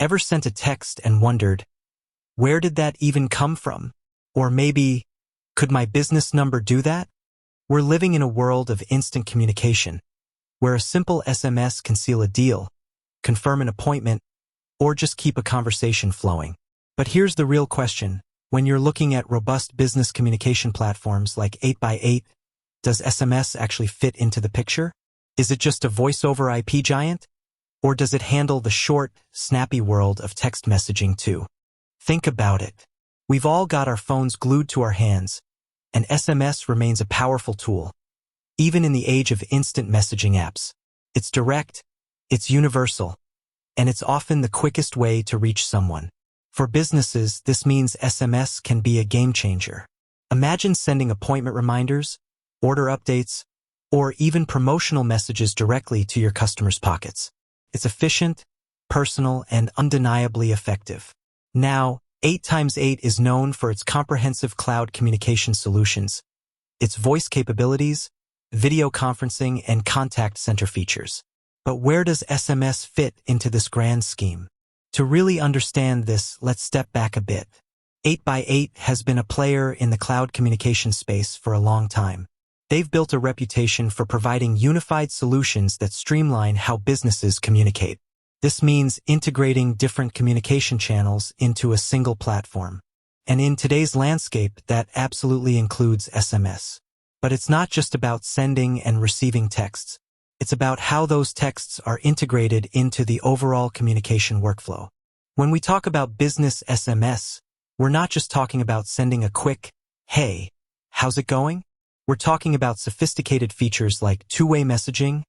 Ever sent a text and wondered, where did that even come from? Or maybe, could my business number do that? We're living in a world of instant communication, where a simple SMS can seal a deal, confirm an appointment, or just keep a conversation flowing. But here's the real question. When you're looking at robust business communication platforms like 8x8, does SMS actually fit into the picture? Is it just a voice-over IP giant? Or does it handle the short, snappy world of text messaging too? Think about it. We've all got our phones glued to our hands, and SMS remains a powerful tool. Even in the age of instant messaging apps, it's direct, it's universal, and it's often the quickest way to reach someone. For businesses, this means SMS can be a game changer. Imagine sending appointment reminders, order updates, or even promotional messages directly to your customers' pockets. It's efficient, personal, and undeniably effective. Now, 8x8 is known for its comprehensive cloud communication solutions, its voice capabilities, video conferencing, and contact center features. But where does SMS fit into this grand scheme? To really understand this, let's step back a bit. 8x8 has been a player in the cloud communication space for a long time. They've built a reputation for providing unified solutions that streamline how businesses communicate. This means integrating different communication channels into a single platform. And in today's landscape, that absolutely includes SMS. But it's not just about sending and receiving texts. It's about how those texts are integrated into the overall communication workflow. When we talk about business SMS, we're not just talking about sending a quick, "Hey, how's it going?" We're talking about sophisticated features like two-way messaging,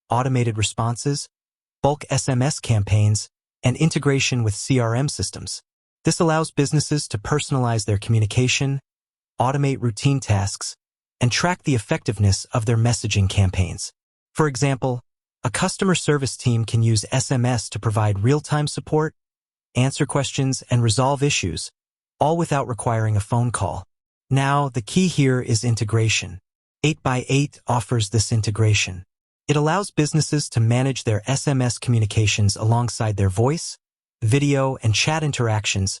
automated responses, bulk SMS campaigns, and integration with CRM systems. This allows businesses to personalize their communication, automate routine tasks, and track the effectiveness of their messaging campaigns. For example, a customer service team can use SMS to provide real-time support, answer questions, and resolve issues, all without requiring a phone call. Now, the key here is integration. 8x8 offers this integration. It allows businesses to manage their SMS communications alongside their voice, video, and chat interactions,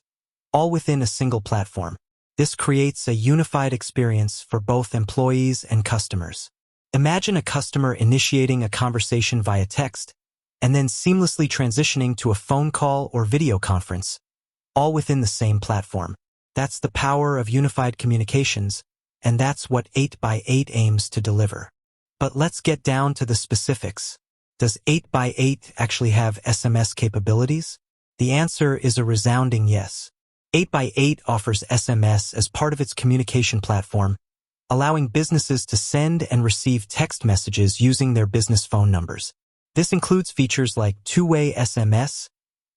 all within a single platform. This creates a unified experience for both employees and customers. Imagine a customer initiating a conversation via text and then seamlessly transitioning to a phone call or video conference, all within the same platform. That's the power of unified communications, and that's what 8x8 aims to deliver. But let's get down to the specifics. Does 8x8 actually have SMS capabilities? The answer is a resounding yes. 8x8 offers SMS as part of its communication platform, allowing businesses to send and receive text messages using their business phone numbers. This includes features like two-way SMS,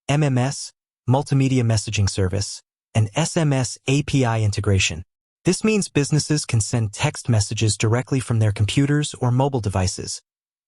MMS, multimedia messaging service, and SMS API integration. This means businesses can send text messages directly from their computers or mobile devices,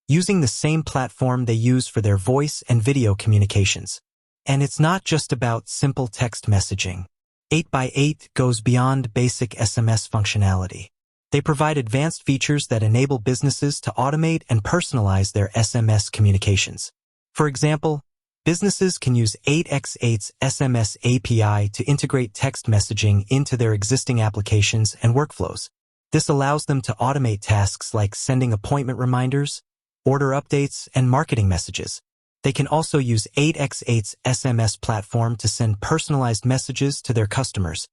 using the same platform they use for their voice and video communications. And it's not just about simple text messaging. 8x8 goes beyond basic SMS functionality. They provide advanced features that enable businesses to automate and personalize their SMS communications. For example, businesses can use 8x8's SMS API to integrate text messaging into their existing applications and workflows. This allows them to automate tasks like sending appointment reminders, order updates, and marketing messages. They can also use 8x8's SMS platform to send personalized messages to their customers,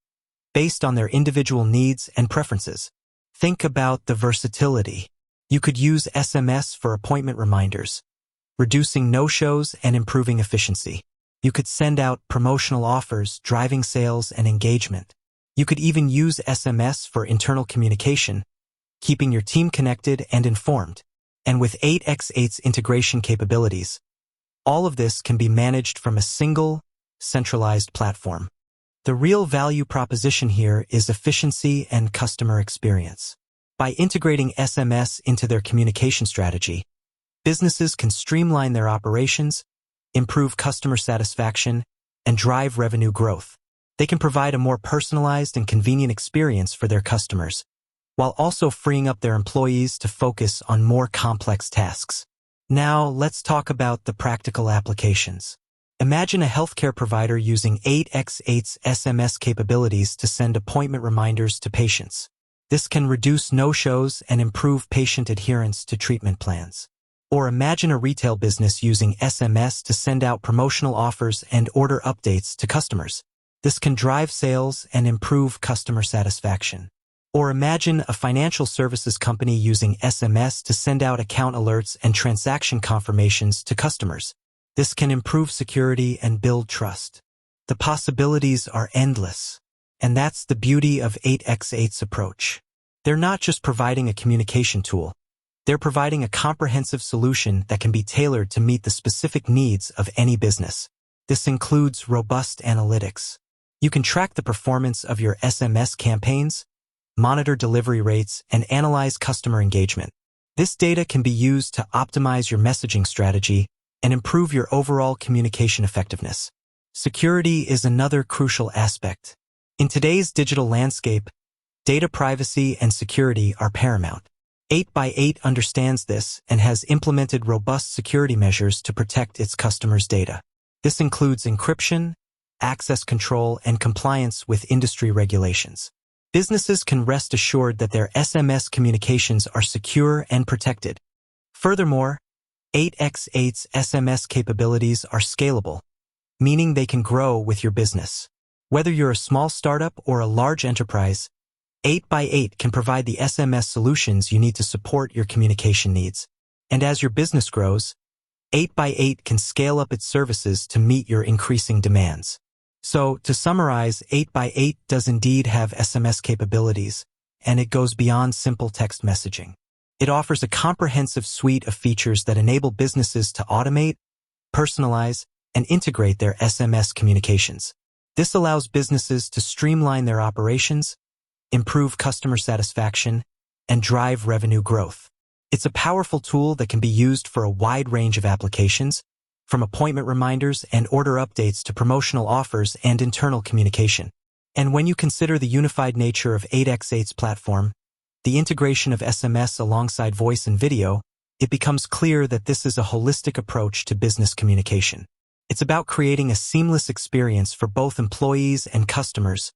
based on their individual needs and preferences. Think about the versatility. You could use SMS for appointment reminders, reducing no-shows and improving efficiency. You could send out promotional offers, driving sales and engagement. You could even use SMS for internal communication, keeping your team connected and informed. And with 8x8's integration capabilities, all of this can be managed from a single, centralized platform. The real value proposition here is efficiency and customer experience. By integrating SMS into their communication strategy, businesses can streamline their operations, improve customer satisfaction, and drive revenue growth. They can provide a more personalized and convenient experience for their customers, while also freeing up their employees to focus on more complex tasks. Now, let's talk about the practical applications. Imagine a healthcare provider using 8x8's SMS capabilities to send appointment reminders to patients. This can reduce no-shows and improve patient adherence to treatment plans. Or imagine a retail business using SMS to send out promotional offers and order updates to customers. This can drive sales and improve customer satisfaction. Or imagine a financial services company using SMS to send out account alerts and transaction confirmations to customers. This can improve security and build trust. The possibilities are endless. And that's the beauty of 8x8's approach. They're not just providing a communication tool. They're providing a comprehensive solution that can be tailored to meet the specific needs of any business. This includes robust analytics. You can track the performance of your SMS campaigns, monitor delivery rates, and analyze customer engagement. This data can be used to optimize your messaging strategy and improve your overall communication effectiveness. Security is another crucial aspect. In today's digital landscape, data privacy and security are paramount. 8x8 understands this and has implemented robust security measures to protect its customers' data. This includes encryption, access control, and compliance with industry regulations. Businesses can rest assured that their SMS communications are secure and protected. Furthermore, 8x8's SMS capabilities are scalable, meaning they can grow with your business. Whether you're a small startup or a large enterprise, 8x8 can provide the SMS solutions you need to support your communication needs. And as your business grows, 8x8 can scale up its services to meet your increasing demands. So, to summarize, 8x8 does indeed have SMS capabilities, and it goes beyond simple text messaging. It offers a comprehensive suite of features that enable businesses to automate, personalize, and integrate their SMS communications. This allows businesses to streamline their operations, improve customer satisfaction, and drive revenue growth. It's a powerful tool that can be used for a wide range of applications, from appointment reminders and order updates to promotional offers and internal communication. And when you consider the unified nature of 8x8's platform, the integration of SMS alongside voice and video, it becomes clear that this is a holistic approach to business communication. It's about creating a seamless experience for both employees and customers,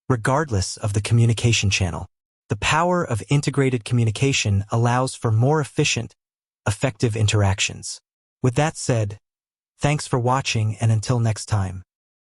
regardless of the communication channel. The power of integrated communication allows for more efficient, effective interactions. With that said, thanks for watching, and until next time.